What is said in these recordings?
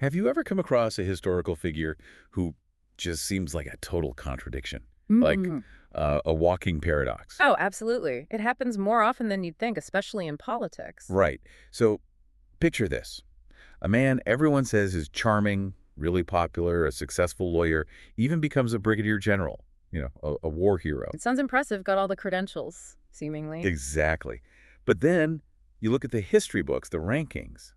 Have you ever come across a historical figure who just seems like a total contradiction? Like Mm. a walking paradox? Oh, absolutely. It happens more often than you'd think, especially in politics. Right. So picture this. A man everyone says is charming, really popular, a successful lawyer, even becomes a brigadier general, a war hero. It sounds impressive, got all the credentials, seemingly. Exactly. But then you look at the history books, the rankings,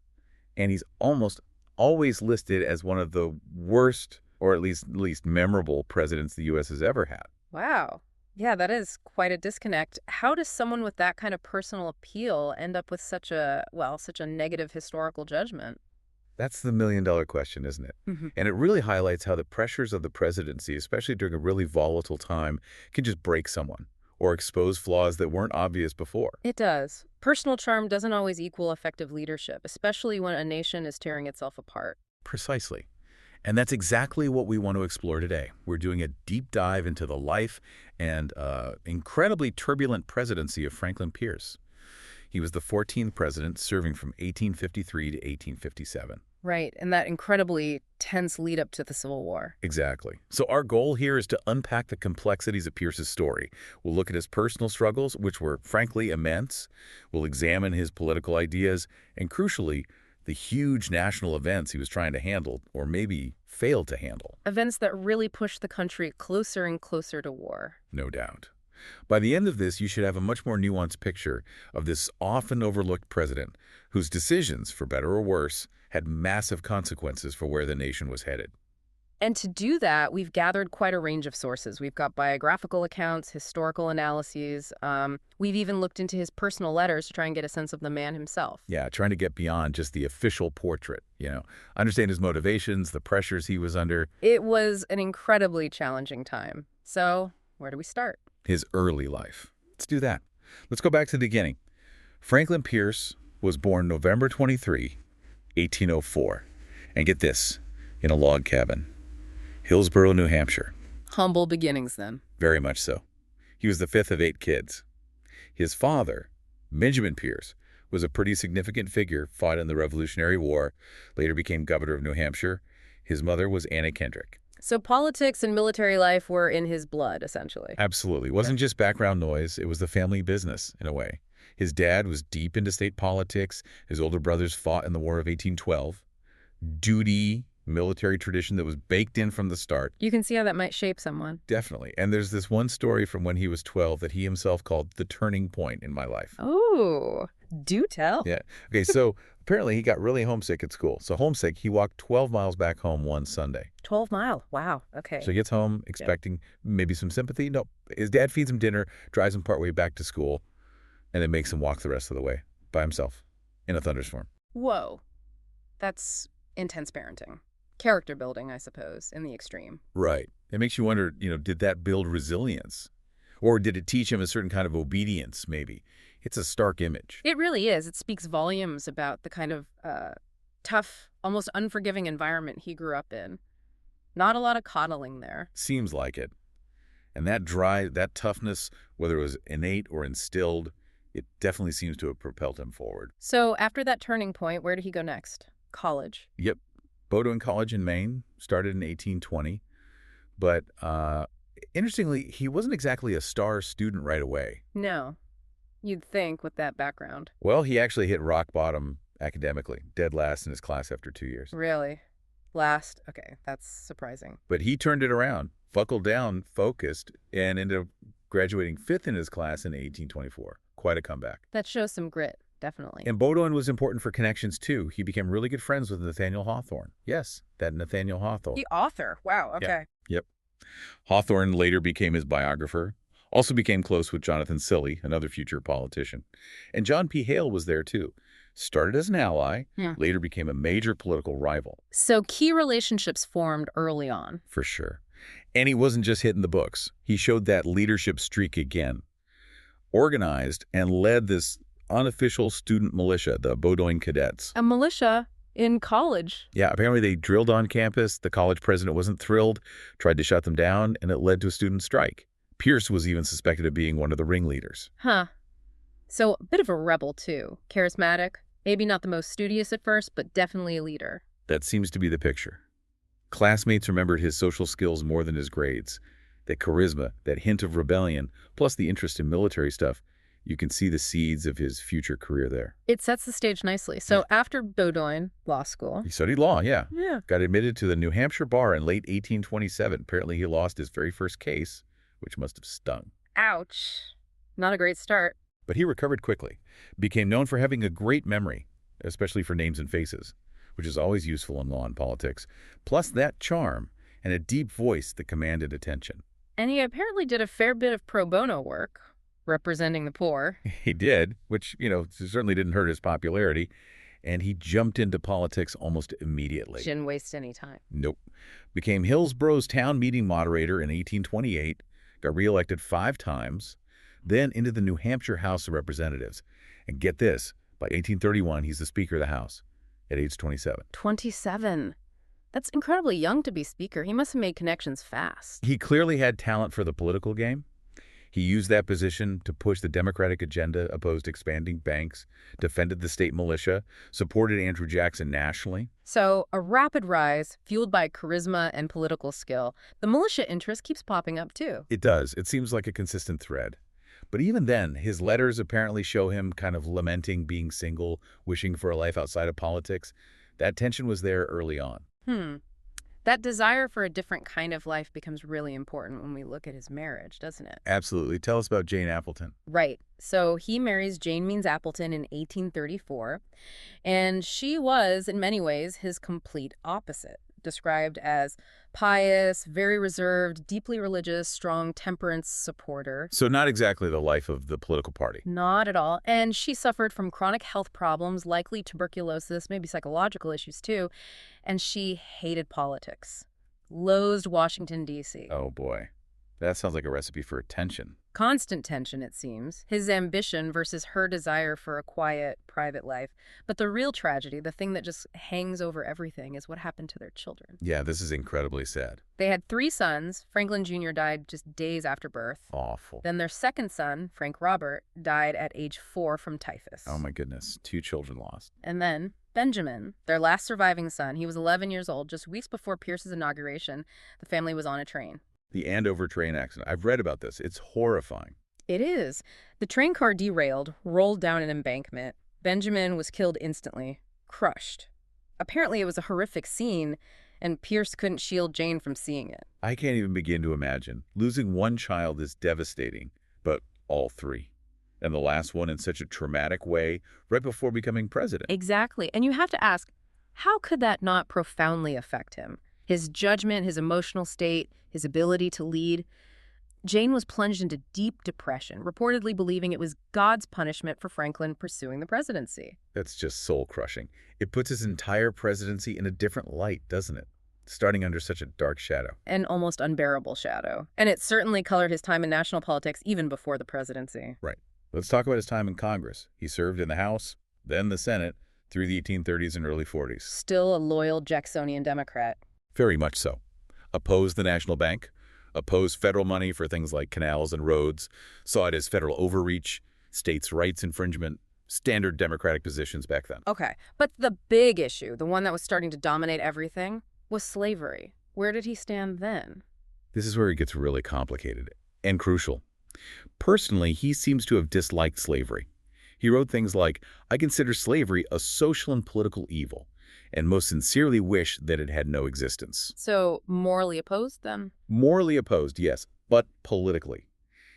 and he's almost always listed as one of the worst or at least memorable presidents the U.S. has ever had. Wow. Yeah, that is quite a disconnect. How does someone with that kind of personal appeal end up with such a negative historical judgment? That's the million-dollar question, isn't it? Hmm. And it really highlights how the pressures of the presidency, especially during a really volatile time, can just break someone or expose flaws that weren't obvious before. It does. Personal charm doesn't always equal effective leadership, especially when a nation is tearing itself apart. Precisely. And that's exactly what we want to explore today. We're doing a deep dive into the life and incredibly turbulent presidency of Franklin Pierce. He was the 14th president, serving from 1853 to 1857. Right, and that incredibly tense lead up to the Civil War. Exactly. So our goal here is to unpack the complexities of Pierce's story. We'll look at his personal struggles, which were frankly immense. We'll examine his political ideas, and crucially, the huge national events he was trying to handle, or maybe failed to handle. Events that really pushed the country closer and closer to war. No doubt. By the end of this, you should have a much more nuanced picture of this often overlooked president whose decisions, for better or worse, had massive consequences for where the nation was headed. And to do that, we've gathered quite a range of sources. We've got biographical accounts, historical analyses. We've even looked into his personal letters to try and get a sense of the man himself. Yeah, trying to get beyond just the official portrait, understand his motivations, the pressures he was under. It was an incredibly challenging time. So, where do we start? His early life. Let's do that. Let's go back to the beginning. Franklin Pierce was born November 23, 1804. And get this, in a log cabin. Hillsborough, New Hampshire. Humble beginnings, then. Very much so. He was the fifth of 8 kids. His father, Benjamin Pierce, was a pretty significant figure, fought in the Revolutionary War, later became governor of New Hampshire. His mother was Anna Kendrick. So politics and military life were in his blood, essentially. Absolutely. It wasn't just background noise. It was the family business, in a way. His dad was deep into state politics. His older brothers fought in the War of 1812. Duty, military tradition that was baked in from the start. You can see how that might shape someone. Definitely. And there's this one story from when he was 12 that he himself called the turning point in my life. Oh, do tell. Yeah. Okay, so apparently he got really homesick at school. So homesick, he walked 12 miles back home one Sunday. 12 mile. Wow. Okay. So he gets home expecting maybe some sympathy. No, his dad feeds him dinner, drives him partway back to school, and then makes him walk the rest of the way by himself in a thunderstorm. Whoa. That's intense parenting. Character building, I suppose, in the extreme. Right. It makes you wonder, did that build resilience? Or did it teach him a certain kind of obedience, maybe? It's a stark image. It really is. It speaks volumes about the kind of tough, almost unforgiving environment he grew up in. Not a lot of coddling there. Seems like it. And that toughness, whether it was innate or instilled, it definitely seems to have propelled him forward. So after that turning point, where did he go next? College. Yep. Bowdoin College in Maine, started in 1820. But interestingly, he wasn't exactly a star student right away. No. You'd think with that background. Well, he actually hit rock bottom academically, dead last in his class after 2 years. Really? Last? Okay, that's surprising. But he turned it around, buckled down, focused, and ended up graduating 5th in his class in 1824. Quite a comeback. That shows some grit, definitely. And Bowdoin was important for connections, too. He became really good friends with Nathaniel Hawthorne. Yes, that Nathaniel Hawthorne. The author. Wow, okay. Yep. Hawthorne later became his biographer. Also became close with Jonathan Silly, another future politician. And John P. Hale was there, too. Started as an ally, later became a major political rival. So key relationships formed early on. For sure. And he wasn't just hitting the books. He showed that leadership streak again. Organized and led this unofficial student militia, the Bowdoin Cadets. A militia in college. Yeah, apparently they drilled on campus. The college president wasn't thrilled, tried to shut them down, and it led to a student strike. Pierce was even suspected of being one of the ringleaders. Huh. So a bit of a rebel, too. Charismatic. Maybe not the most studious at first, but definitely a leader. That seems to be the picture. Classmates remembered his social skills more than his grades. That charisma, that hint of rebellion, plus the interest in military stuff. You can see the seeds of his future career there. It sets the stage nicely. So after Bowdoin Law School. He studied law, yeah. Yeah. Got admitted to the New Hampshire bar in late 1827. Apparently he lost his very first case, which must have stung. Ouch. Not a great start. But he recovered quickly. Became known for having a great memory, especially for names and faces, which is always useful in law and politics. Plus that charm and a deep voice that commanded attention. And he apparently did a fair bit of pro bono work, representing the poor. He did, which, certainly didn't hurt his popularity. And he jumped into politics almost immediately. Didn't waste any time. Nope. Became Hillsborough's town meeting moderator in 1828, got reelected 5 times, then into the New Hampshire House of Representatives. And get this, by 1831, he's the Speaker of the House at age 27. 27. That's incredibly young to be Speaker. He must have made connections fast. He clearly had talent for the political game. He used that position to push the Democratic agenda, opposed expanding banks, defended the state militia, supported Andrew Jackson nationally. So, a rapid rise, fueled by charisma and political skill. The militia interest keeps popping up, too. It does. It seems like a consistent thread. But even then, his letters apparently show him kind of lamenting being single, wishing for a life outside of politics. That tension was there early on. That desire for a different kind of life becomes really important when we look at his marriage, doesn't it? Absolutely. Tell us about Jane Appleton. Right. So he marries Jane Means Appleton in 1834, and she was, in many ways, his complete opposite, described as pious, very reserved, deeply religious, strong temperance supporter. So not exactly the life of the political party. Not at all. And she suffered from chronic health problems, likely tuberculosis, maybe psychological issues too. And she hated politics. Loathed Washington, D.C. Oh, boy. That sounds like a recipe for tension. Constant tension, it seems. His ambition versus her desire for a quiet, private life. But the real tragedy, the thing that just hangs over everything, is what happened to their children. Yeah, this is incredibly sad. They had 3 sons. Franklin Jr. died just days after birth. Awful. Then their second son, Frank Robert, died at age 4 from typhus. Oh, my goodness. 2 children lost. And then Benjamin, their last surviving son, he was 11 years old. Just weeks before Pierce's inauguration, the family was on a train. The Andover train accident. I've read about this. It's horrifying. It is. The train car derailed, rolled down an embankment. Benjamin was killed instantly, crushed. Apparently it was a horrific scene, and Pierce couldn't shield Jane from seeing it. I can't even begin to imagine. Losing one child is devastating, but all 3. And the last one in such a traumatic way right before becoming president. Exactly. And you have to ask, how could that not profoundly affect him? His judgment, his emotional state, his ability to lead. Jane was plunged into deep depression, reportedly believing it was God's punishment for Franklin pursuing the presidency. That's just soul-crushing. It puts his entire presidency in a different light, doesn't it? Starting under such a dark shadow. An almost unbearable shadow. And it certainly colored his time in national politics even before the presidency. Right. Let's talk about his time in Congress. He served in the House, then the Senate, through the 1830s and early 40s. Still a loyal Jacksonian Democrat. Very much so. Opposed the National Bank, opposed federal money for things like canals and roads, saw it as federal overreach, states' rights infringement, standard Democratic positions back then. Okay, but the big issue, the one that was starting to dominate everything, was slavery. Where did he stand then? This is where it gets really complicated and crucial. Personally, he seems to have disliked slavery. He wrote things like, "I consider slavery a social and political evil, and most sincerely wish that it had no existence." So, morally opposed then? Morally opposed, yes, but politically.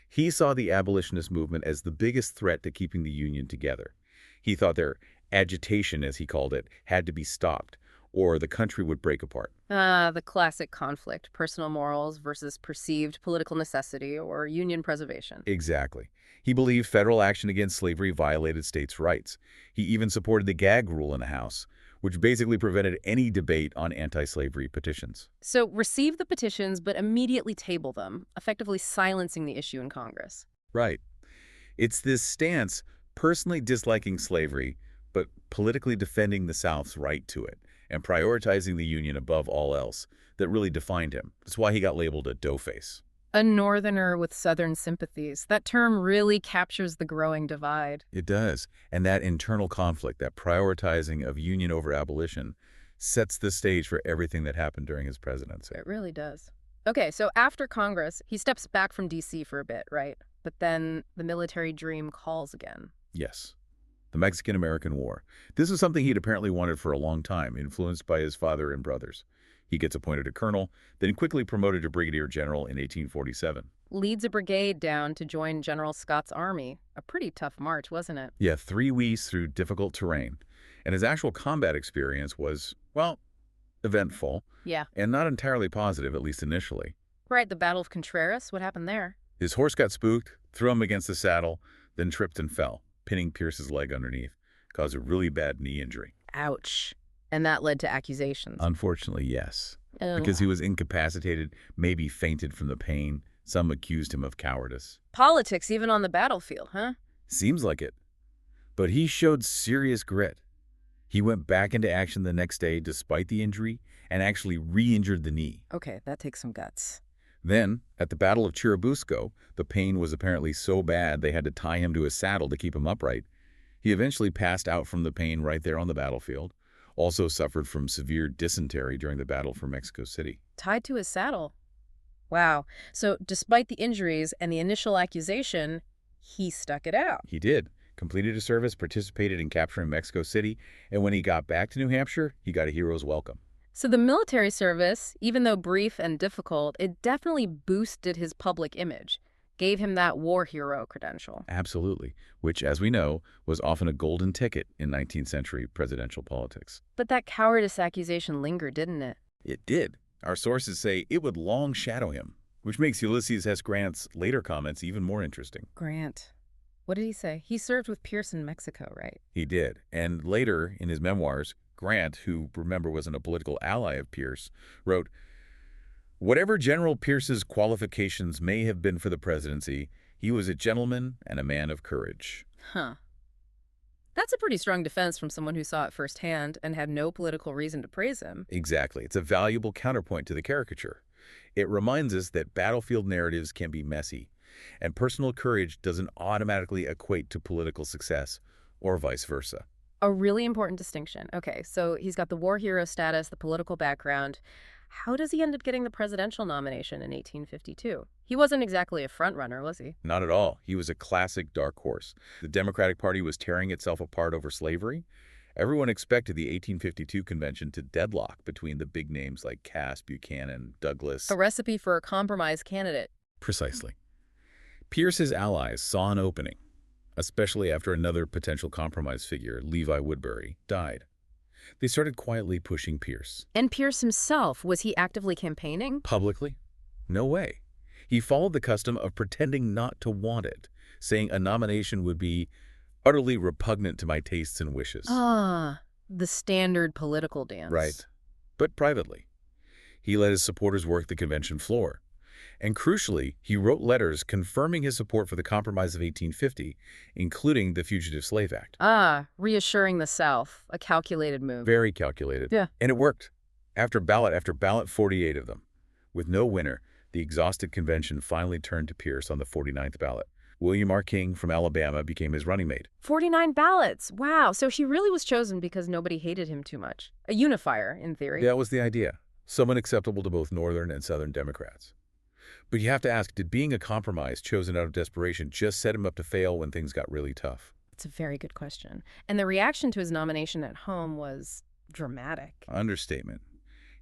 He saw the abolitionist movement as the biggest threat to keeping the Union together. He thought their agitation, as he called it, had to be stopped, or the country would break apart. The classic conflict, personal morals versus perceived political necessity or Union preservation. Exactly. He believed federal action against slavery violated states' rights. He even supported the gag rule in the House, which basically prevented any debate on anti-slavery petitions. So receive the petitions, but immediately table them, effectively silencing the issue in Congress. Right. It's this stance, personally disliking slavery, but politically defending the South's right to it, and prioritizing the Union above all else, that really defined him. That's why he got labeled a doughface. A Northerner with Southern sympathies. That term really captures the growing divide. It does. And that internal conflict, that prioritizing of Union over abolition, sets the stage for everything that happened during his presidency. It really does. Okay, so after Congress, he steps back from D.C. for a bit, right? But then the military dream calls again. Yes. The Mexican-American War. This is something he'd apparently wanted for a long time, influenced by his father and brothers. He gets appointed a colonel, then quickly promoted to brigadier general in 1847. Leads a brigade down to join General Scott's army. A pretty tough march, wasn't it? Yeah, 3 weeks through difficult terrain. And his actual combat experience was, well, eventful. Yeah. And not entirely positive, at least initially. Right, the Battle of Contreras, what happened there? His horse got spooked, threw him against the saddle, then tripped and fell, pinning Pierce's leg underneath. Caused a really bad knee injury. Ouch. And that led to accusations. Unfortunately, yes. Ugh. Because he was incapacitated, maybe fainted from the pain. Some accused him of cowardice. Politics even on the battlefield, huh? Seems like it. But he showed serious grit. He went back into action the next day despite the injury and actually re-injured the knee. Okay, that takes some guts. Then, at the Battle of Churubusco, the pain was apparently so bad they had to tie him to a saddle to keep him upright. He eventually passed out from the pain right there on the battlefield. Also suffered from severe dysentery during the battle for Mexico City. Tied to his saddle. Wow. So despite the injuries and the initial accusation, he stuck it out. He did. Completed his service, participated in capturing Mexico City, and when he got back to New Hampshire, he got a hero's welcome. So the military service, even though brief and difficult, it definitely boosted his public image, gave him that war hero credential. Absolutely, which, as we know, was often a golden ticket in 19th century presidential politics. But that cowardice accusation lingered, didn't it? It did. Our sources say it would long shadow him, which makes Ulysses S. Grant's later comments even more interesting. Grant. What did he say? He served with Pierce in Mexico, right? He did. And later, in his memoirs, Grant, who, remember, wasn't a political ally of Pierce, wrote, "Whatever General Pierce's qualifications may have been for the presidency, he was a gentleman and a man of courage." Huh. That's a pretty strong defense from someone who saw it firsthand and had no political reason to praise him. Exactly. It's a valuable counterpoint to the caricature. It reminds us that battlefield narratives can be messy, and personal courage doesn't automatically equate to political success, or vice versa. A really important distinction. Okay, so he's got the war hero status, the political background. How does he end up getting the presidential nomination in 1852? He wasn't exactly a frontrunner, was he? Not at all. He was a classic dark horse. The Democratic Party was tearing itself apart over slavery. Everyone expected the 1852 convention to deadlock between the big names like Cass, Buchanan, Douglas. A recipe for a compromise candidate. Precisely. Pierce's allies saw an opening, especially after another potential compromise figure, Levi Woodbury, died. They started quietly pushing Pierce. And Pierce himself, was he actively campaigning? Publicly? No way. He followed the custom of pretending not to want it, saying a nomination would be utterly repugnant to my tastes and wishes. Ah, the standard political dance. Right. But privately. He let his supporters work the convention floor. And crucially, he wrote letters confirming his support for the Compromise of 1850, including the Fugitive Slave Act. Ah, reassuring the South. A calculated move. Very calculated. Yeah. And it worked. After ballot, 48 of them. With no winner, the exhausted convention finally turned to Pierce on the 49th ballot. William R. King from Alabama became his running mate. 49 ballots. Wow. So he really was chosen because nobody hated him too much. A unifier, in theory. That was the idea. Someone acceptable to both Northern and Southern Democrats. But you have to ask, did being a compromise chosen out of desperation just set him up to fail when things got really tough? It's a very good question. And the reaction to his nomination at home was dramatic. Understatement.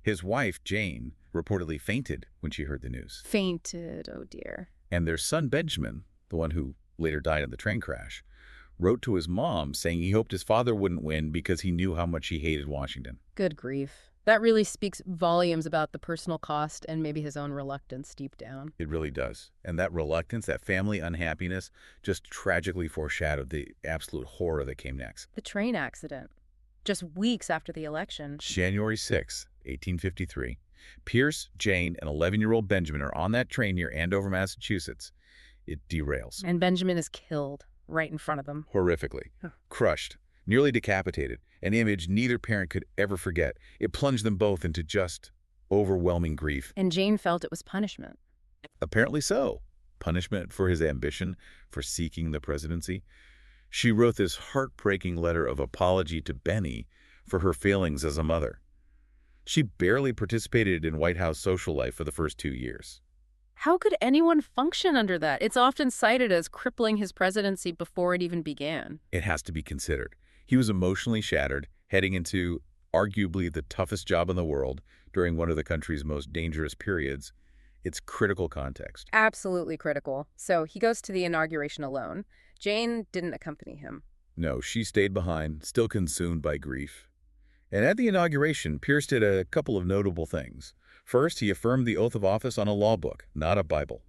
His wife, Jane, reportedly fainted when she heard the news. Fainted, oh dear. And their son, Benjamin, the one who later died in the train crash, wrote to his mom saying he hoped his father wouldn't win because he knew how much he hated Washington. Good grief. That really speaks volumes about the personal cost and maybe his own reluctance deep down. It really does. And that reluctance, that family unhappiness, just tragically foreshadowed the absolute horror that came next. The train accident. Just weeks after the election. January 6, 1853. Pierce, Jane, and 11-year-old Benjamin are on that train near Andover, Massachusetts. It derails. And Benjamin is killed right in front of them. Horrifically. Crushed. Nearly decapitated. An image neither parent could ever forget. It plunged them both into just overwhelming grief. And Jane felt it was punishment. Apparently so. Punishment for his ambition, for seeking the presidency. She wrote this heartbreaking letter of apology to Benny for her failings as a mother. She barely participated in White House social life for the first 2 years. How could anyone function under that? It's often cited as crippling his presidency before it even began. It has to be considered. He was emotionally shattered, heading into arguably the toughest job in the world during one of the country's most dangerous periods. It's critical context. Absolutely critical. So he goes to the inauguration alone. Jane didn't accompany him. No, she stayed behind, still consumed by grief. And at the inauguration, Pierce did a couple of notable things. First, he affirmed the oath of office on a law book, not a Bible.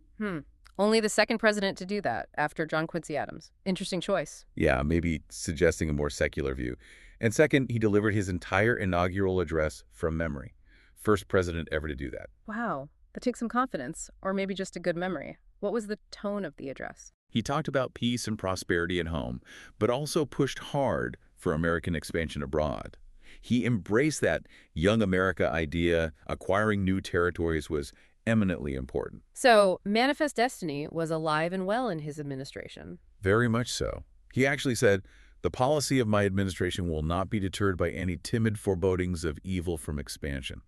Only the second president to do that, after John Quincy Adams. Interesting choice. Yeah, maybe suggesting a more secular view. And second, he delivered his entire inaugural address from memory. First president ever to do that. Wow, that takes some confidence, or maybe just a good memory. What was the tone of the address? He talked about peace and prosperity at home, but also pushed hard for American expansion abroad. He embraced that young America idea. Acquiring new territories was eminently important. So, Manifest Destiny was alive and well in his administration. Very much so. He actually said, "The policy of my administration will not be deterred by any timid forebodings of evil from expansion."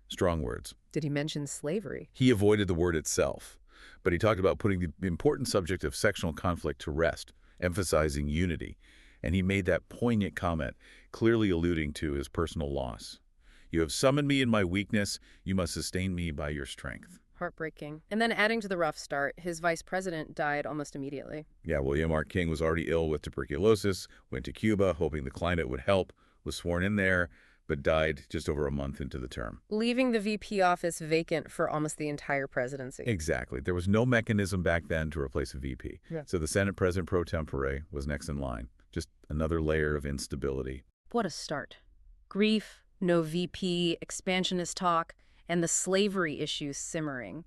Strong words. Did he mention slavery? He avoided the word itself, but he talked about putting the important subject of sectional conflict to rest, emphasizing unity. And he made that poignant comment, clearly alluding to his personal loss. "You have summoned me in my weakness. You must sustain me by your strength." Heartbreaking. And then adding to the rough start, his vice president died almost immediately. Yeah, William R. King was already ill with tuberculosis, went to Cuba hoping the climate would help, was sworn in there, but died just over a month into the term. Leaving the VP office vacant for almost the entire presidency. Exactly. There was no mechanism back then to replace a VP. Yeah. So the Senate President pro tempore was next in line. Just another layer of instability. What a start. Grief, no VP, expansionist talk, and the slavery issues simmering.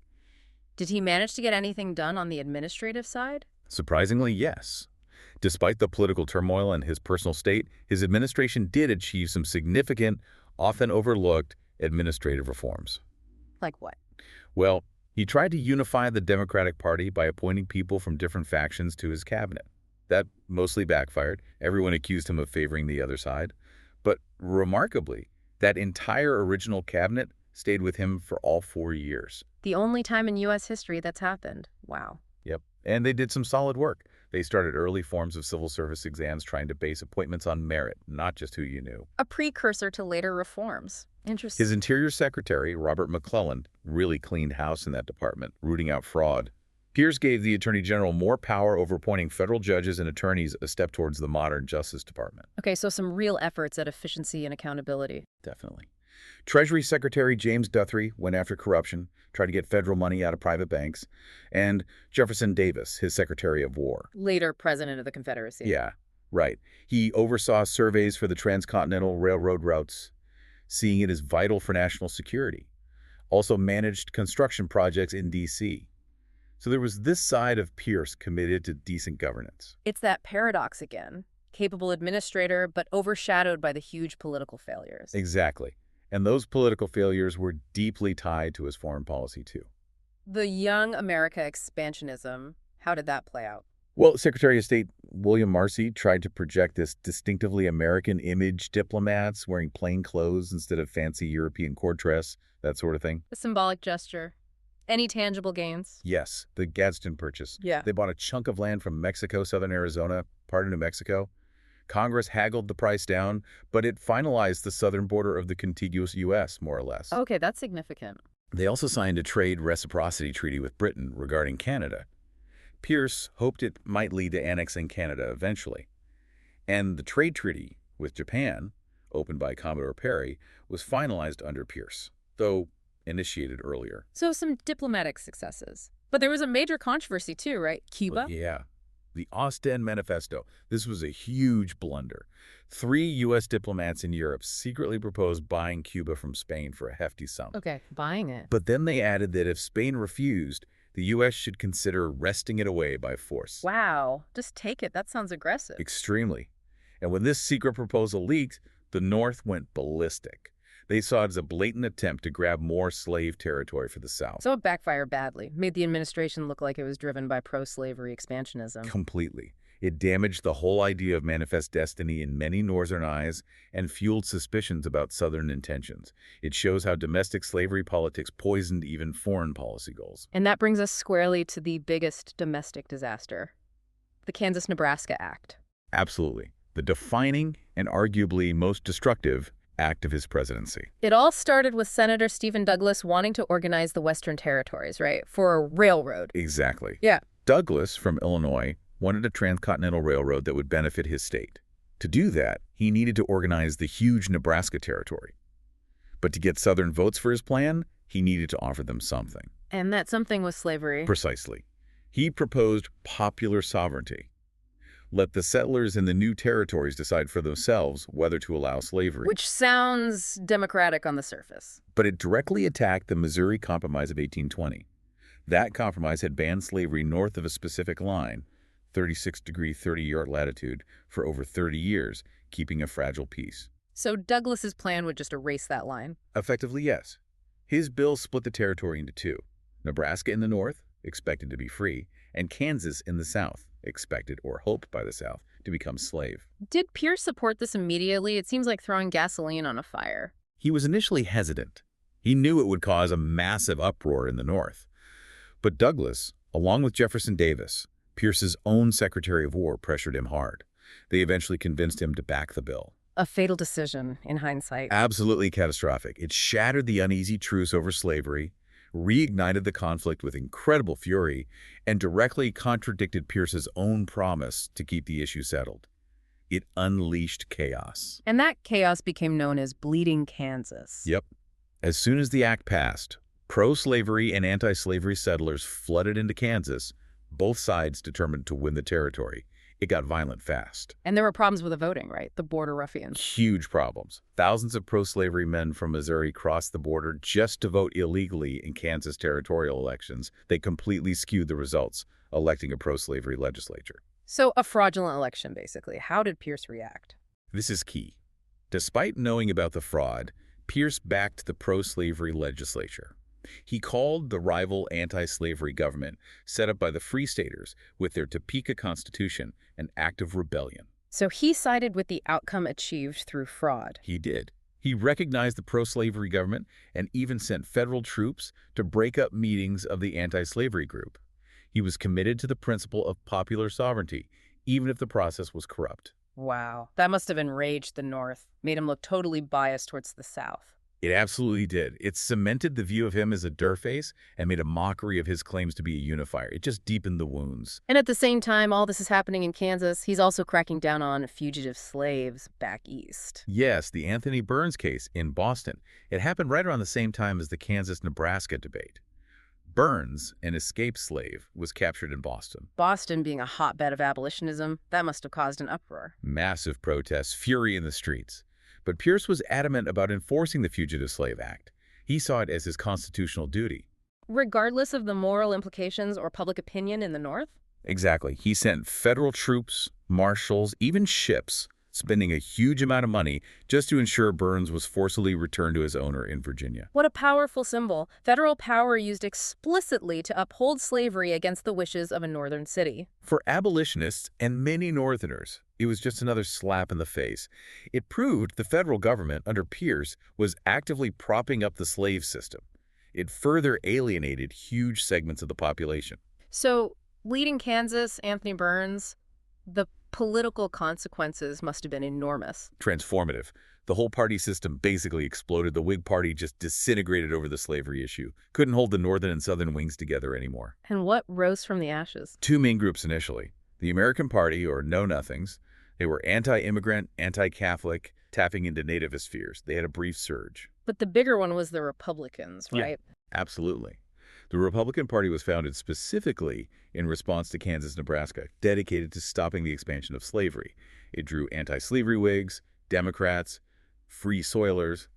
Did he manage to get anything done on the administrative side? Surprisingly, yes. Despite the political turmoil and his personal state, his administration did achieve some significant, often overlooked, administrative reforms. Like what? Well, he tried to unify the Democratic Party by appointing people from different factions to his cabinet. That mostly backfired. Everyone accused him of favoring the other side. But remarkably, that entire original cabinet stayed with him for all 4 years. The only time in U.S. history that's happened. Wow. Yep. And they did some solid work. They started early forms of civil service exams trying to base appointments on merit, not just who you knew. A precursor to later reforms. Interesting. His Interior Secretary, Robert McClellan, really cleaned house in that department, rooting out fraud. Pierce gave the Attorney General more power over appointing federal judges and attorneys, a step towards the modern Justice Department. Okay, so some real efforts at efficiency and accountability. Definitely. Treasury Secretary James Guthrie went after corruption, tried to get federal money out of private banks, and Jefferson Davis, his Secretary of War. Later president of the Confederacy. Yeah, right. He oversaw surveys for the transcontinental railroad routes, seeing it as vital for national security. Also managed construction projects in D.C. So there was this side of Pierce committed to decent governance. It's that paradox again. Capable administrator, but overshadowed by the huge political failures. Exactly. And those political failures were deeply tied to his foreign policy, too. The young America expansionism, how did that play out? Well, Secretary of State William Marcy tried to project this distinctively American image, diplomats wearing plain clothes instead of fancy European court dress, that sort of thing. A symbolic gesture. Any tangible gains? Yes, the Gadsden Purchase. Yeah. They bought a chunk of land from Mexico, southern Arizona, part of New Mexico. Congress haggled the price down, but it finalized the southern border of the contiguous U.S., more or less. Okay, that's significant. They also signed a trade reciprocity treaty with Britain regarding Canada. Pierce hoped it might lead to annexing Canada eventually. And the trade treaty with Japan, opened by Commodore Perry, was finalized under Pierce, though initiated earlier. So some diplomatic successes. But there was a major controversy too, right? Cuba? Well, yeah. The Ostend Manifesto. This was a huge blunder. 3 U.S. diplomats in Europe secretly proposed buying Cuba from Spain for a hefty sum. Okay, buying it. But then they added that if Spain refused, the U.S. should consider wresting it away by force. Wow, just take it. That sounds aggressive. Extremely. And when this secret proposal leaked, the North went ballistic. They saw it as a blatant attempt to grab more slave territory for the South. So it backfired badly, made the administration look like it was driven by pro-slavery expansionism. Completely. It damaged the whole idea of manifest destiny in many Northern eyes and fueled suspicions about Southern intentions. It shows how domestic slavery politics poisoned even foreign policy goals. And that brings us squarely to the biggest domestic disaster, the Kansas-Nebraska Act. Absolutely. The defining and arguably most destructive act of his presidency. It all started with Senator Stephen Douglas wanting to organize the Western Territories, right, for a railroad. Exactly. Yeah. Douglas, from Illinois, wanted a transcontinental railroad that would benefit his state. To do that, he needed to organize the huge Nebraska territory. But to get Southern votes for his plan, he needed to offer them something. And that something was slavery. Precisely. He proposed popular sovereignty. Let the settlers in the new territories decide for themselves whether to allow slavery. Which sounds democratic on the surface. But it directly attacked the Missouri Compromise of 1820. That compromise had banned slavery north of a specific line, 36-degree 30-yard latitude, for over 30 years, keeping a fragile peace. So Douglas's plan would just erase that line? Effectively, yes. His bill split the territory into two: Nebraska in the north, expected to be free, and Kansas in the south, expected or hoped by the South to become slave. Did Pierce support this immediately? It seems like throwing gasoline on a fire. He was initially hesitant. He knew it would cause a massive uproar in the North. But Douglas, along with Jefferson Davis, Pierce's own Secretary of War, pressured him hard. They eventually convinced him to back the bill. A fatal decision, in hindsight. Absolutely catastrophic. It shattered the uneasy truce over slavery, reignited the conflict with incredible fury, and directly contradicted Pierce's own promise to keep the issue settled. It unleashed chaos. And that chaos became known as Bleeding Kansas. Yep. As soon as the act passed, pro-slavery and anti-slavery settlers flooded into Kansas, both sides determined to win the territory. It got violent fast. And there were problems with the voting, right? The border ruffians. Huge problems. Thousands of pro-slavery men from Missouri crossed the border just to vote illegally in Kansas territorial elections. They completely skewed the results, electing a pro-slavery legislature. So a fraudulent election, basically. How did Pierce react? This is key. Despite knowing about the fraud, Pierce backed the pro-slavery legislature. He called the rival anti-slavery government set up by the Free Staters with their Topeka Constitution an act of rebellion. So he sided with the outcome achieved through fraud. He did. He recognized the pro-slavery government and even sent federal troops to break up meetings of the anti-slavery group. He was committed to the principle of popular sovereignty, even if the process was corrupt. Wow. That must have enraged the North, made him look totally biased towards the South. It absolutely did. It cemented the view of him as a dirtface and made a mockery of his claims to be a unifier. It just deepened the wounds. And at the same time, all this is happening in Kansas, he's also cracking down on fugitive slaves back east. Yes, the Anthony Burns case in Boston. It happened right around the same time as the Kansas-Nebraska debate. Burns, an escaped slave, was captured in Boston. Boston being a hotbed of abolitionism, that must have caused an uproar. Massive protests, fury in the streets. But Pierce was adamant about enforcing the Fugitive Slave Act. He saw it as his constitutional duty. Regardless of the moral implications or public opinion in the North? Exactly. He sent federal troops, marshals, even ships, spending a huge amount of money just to ensure Burns was forcibly returned to his owner in Virginia. What a powerful symbol. Federal power used explicitly to uphold slavery against the wishes of a northern city. For abolitionists and many Northerners, it was just another slap in the face. It proved the federal government under Pierce was actively propping up the slave system. It further alienated huge segments of the population. So, leading Kansas, Anthony Burns, the political consequences must have been enormous. Transformative. The whole party system basically exploded. The Whig Party just disintegrated over the slavery issue. Couldn't hold the northern and southern wings together anymore. And what rose from the ashes? Two main groups initially. The American Party, or Know-Nothings. They were anti-immigrant, anti-Catholic, tapping into nativist fears. They had a brief surge. But the bigger one was the Republicans, right? Yeah, absolutely. The Republican Party was founded specifically in response to Kansas-Nebraska, dedicated to stopping the expansion of slavery. It drew anti-slavery Whigs, Democrats, Free Soilers,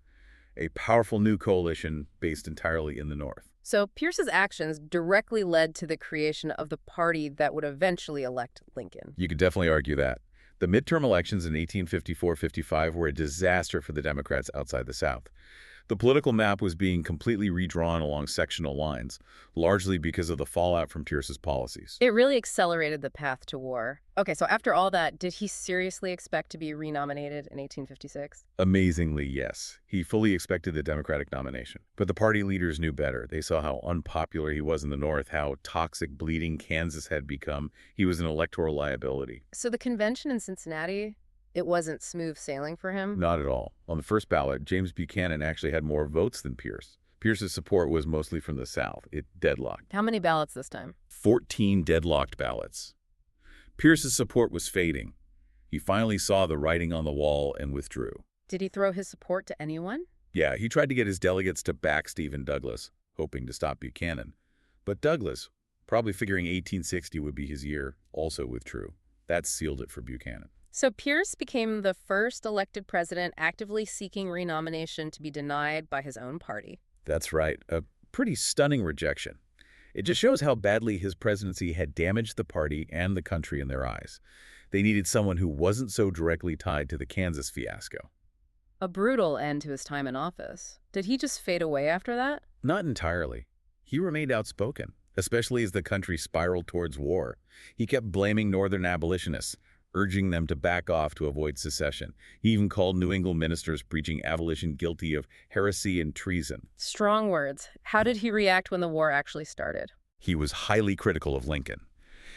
a powerful new coalition based entirely in the North. So Pierce's actions directly led to the creation of the party that would eventually elect Lincoln. You could definitely argue that. The midterm elections in 1854-55 were a disaster for the Democrats outside the South. The political map was being completely redrawn along sectional lines, largely because of the fallout from Pierce's policies. It really accelerated the path to war. Okay, so after all that, did he seriously expect to be renominated in 1856? Amazingly, yes. He fully expected the Democratic nomination. But the party leaders knew better. They saw how unpopular he was in the North, how toxic, bleeding Kansas had become. He was an electoral liability. So the convention in Cincinnati, it wasn't smooth sailing for him? Not at all. On the first ballot, James Buchanan actually had more votes than Pierce. Pierce's support was mostly from the South. It deadlocked. How many ballots this time? 14 deadlocked ballots. Pierce's support was fading. He finally saw the writing on the wall and withdrew. Did he throw his support to anyone? Yeah, he tried to get his delegates to back Stephen Douglas, hoping to stop Buchanan. But Douglas, probably figuring 1860 would be his year, also withdrew. That sealed it for Buchanan. So Pierce became the first elected president actively seeking renomination to be denied by his own party. That's right, a pretty stunning rejection. It just shows how badly his presidency had damaged the party and the country in their eyes. They needed someone who wasn't so directly tied to the Kansas fiasco. A brutal end to his time in office. Did he just fade away after that? Not entirely. He remained outspoken, especially as the country spiraled towards war. He kept blaming Northern abolitionists, urging them to back off to avoid secession. He even called New England ministers preaching abolition guilty of heresy and treason. Strong words. How did he react when the war actually started? He was highly critical of Lincoln.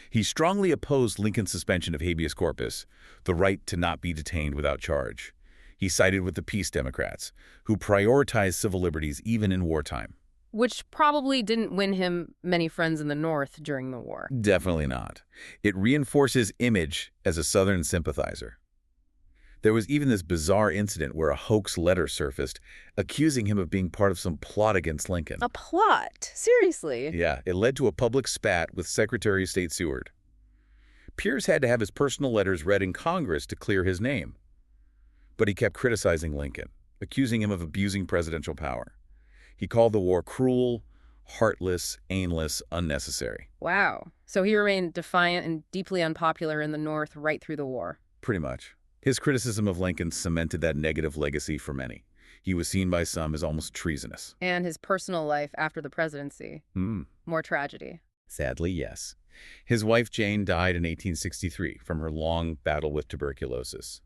He strongly opposed Lincoln's suspension of habeas corpus, the right to not be detained without charge. He sided with the Peace Democrats, who prioritized civil liberties even in wartime. Which probably didn't win him many friends in the North during the war. Definitely not. It reinforced his image as a Southern sympathizer. There was even this bizarre incident where a hoax letter surfaced, accusing him of being part of some plot against Lincoln. A plot? Seriously? Yeah, it led to a public spat with Secretary of State Seward. Pierce had to have his personal letters read in Congress to clear his name. But he kept criticizing Lincoln, accusing him of abusing presidential power. He called the war cruel, heartless, aimless, unnecessary. Wow. So he remained defiant and deeply unpopular in the North right through the war. Pretty much. His criticism of Lincoln cemented that negative legacy for many. He was seen by some as almost treasonous. And his personal life after the presidency. More tragedy. Sadly, yes. His wife Jane died in 1863 from her long battle with tuberculosis.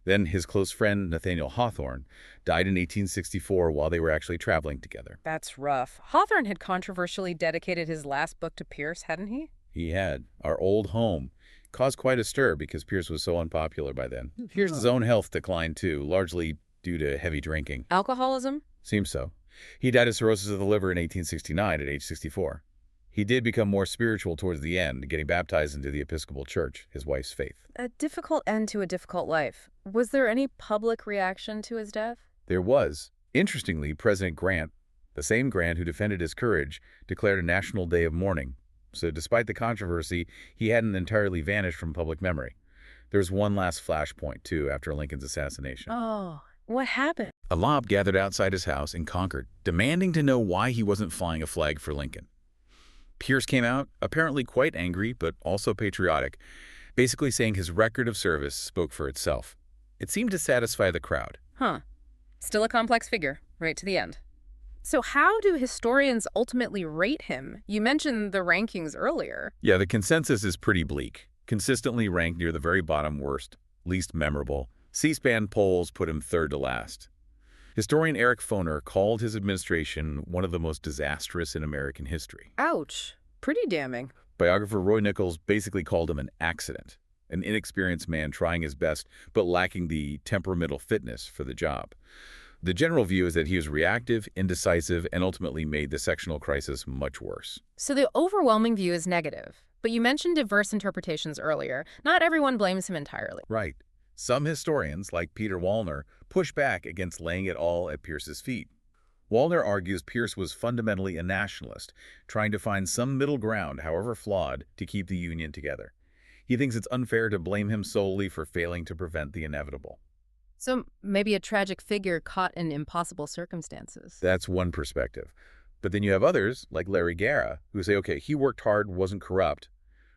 Then his close friend, Nathaniel Hawthorne, died in 1864 while they were actually traveling together. That's rough. Hawthorne had controversially dedicated his last book to Pierce, hadn't he? He had. Our Old Home caused quite a stir because Pierce was so unpopular by then. Pierce's own health declined too, largely due to heavy drinking. Alcoholism? Seems so. He died of cirrhosis of the liver in 1869 at age 64. He did become more spiritual towards the end, getting baptized into the Episcopal Church, his wife's faith. A difficult end to a difficult life. Was there any public reaction to his death? There was. Interestingly, President Grant, the same Grant who defended his courage, declared a national day of mourning. So despite the controversy, he hadn't entirely vanished from public memory. There's one last flashpoint, too, after Lincoln's assassination. Oh, what happened? A mob gathered outside his house in Concord, demanding to know why he wasn't flying a flag for Lincoln. Pierce came out, apparently quite angry, but also patriotic, basically saying his record of service spoke for itself. It seemed to satisfy the crowd. Huh. Still a complex figure, right to the end. So how do historians ultimately rate him? You mentioned the rankings earlier. Yeah, the consensus is pretty bleak. Consistently ranked near the very bottom worst, least memorable. C-SPAN polls put him third to last. Historian Eric Foner called his administration one of the most disastrous in American history. Ouch. Pretty damning. Biographer Roy Nichols basically called him an accident, an inexperienced man trying his best but lacking the temperamental fitness for the job. The general view is that he was reactive, indecisive, and ultimately made the sectional crisis much worse. So the overwhelming view is negative. But you mentioned diverse interpretations earlier. Not everyone blames him entirely. Right. Some historians, like Peter Wallner, push back against laying it all at Pierce's feet. Wallner argues Pierce was fundamentally a nationalist, trying to find some middle ground, however flawed, to keep the Union together. He thinks it's unfair to blame him solely for failing to prevent the inevitable. So maybe a tragic figure caught in impossible circumstances. That's one perspective. But then you have others, like Larry Garrah, who say, okay, he worked hard, wasn't corrupt,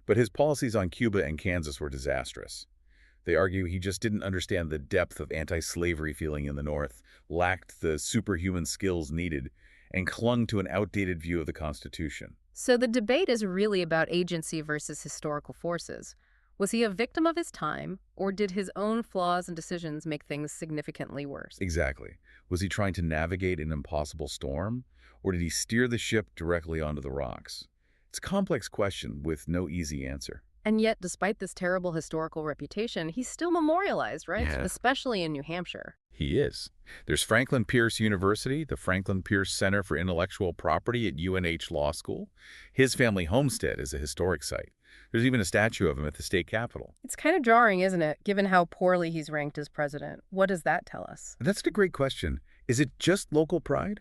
but his policies on Cuba and Kansas were disastrous. They argue he just didn't understand the depth of anti-slavery feeling in the North, lacked the superhuman skills needed, and clung to an outdated view of the Constitution. So the debate is really about agency versus historical forces. Was he a victim of his time, or did his own flaws and decisions make things significantly worse? Exactly. Was he trying to navigate an impossible storm, or did he steer the ship directly onto the rocks? It's a complex question with no easy answer. And yet, despite this terrible historical reputation, he's still memorialized, right? Yeah. Especially in New Hampshire. He is. There's Franklin Pierce University, the Franklin Pierce Center for Intellectual Property at UNH Law School. His family homestead is a historic site. There's even a statue of him at the state capitol. It's kind of jarring, isn't it, given how poorly he's ranked as president? What does that tell us? That's a great question. Is it just local pride?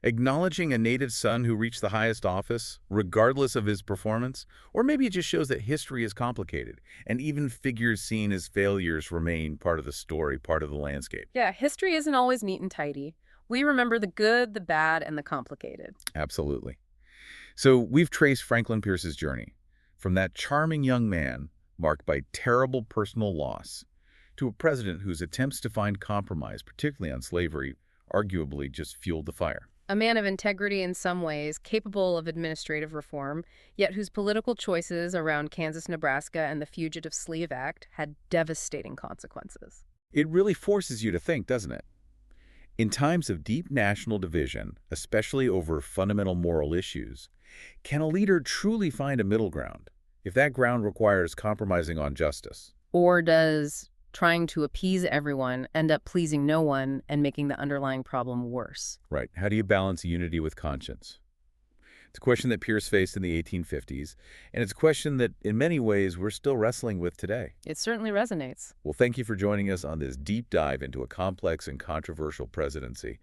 Acknowledging a native son who reached the highest office, regardless of his performance? Or maybe it just shows that history is complicated, and even figures seen as failures remain part of the story, part of the landscape. Yeah, history isn't always neat and tidy. We remember the good, the bad, and the complicated. Absolutely. So we've traced Franklin Pierce's journey, from that charming young man, marked by terrible personal loss, to a president whose attempts to find compromise, particularly on slavery, arguably just fueled the fire. A man of integrity in some ways, capable of administrative reform, yet whose political choices around Kansas, Nebraska, and the Fugitive Slave Act had devastating consequences. It really forces you to think, doesn't it? In times of deep national division, especially over fundamental moral issues, can a leader truly find a middle ground if that ground requires compromising on justice? Or does trying to appease everyone end up pleasing no one and making the underlying problem worse? Right. How do you balance unity with conscience? It's a question that Pierce faced in the 1850s, and it's a question that, in many ways, we're still wrestling with today. It certainly resonates. Well, thank you for joining us on this deep dive into a complex and controversial presidency.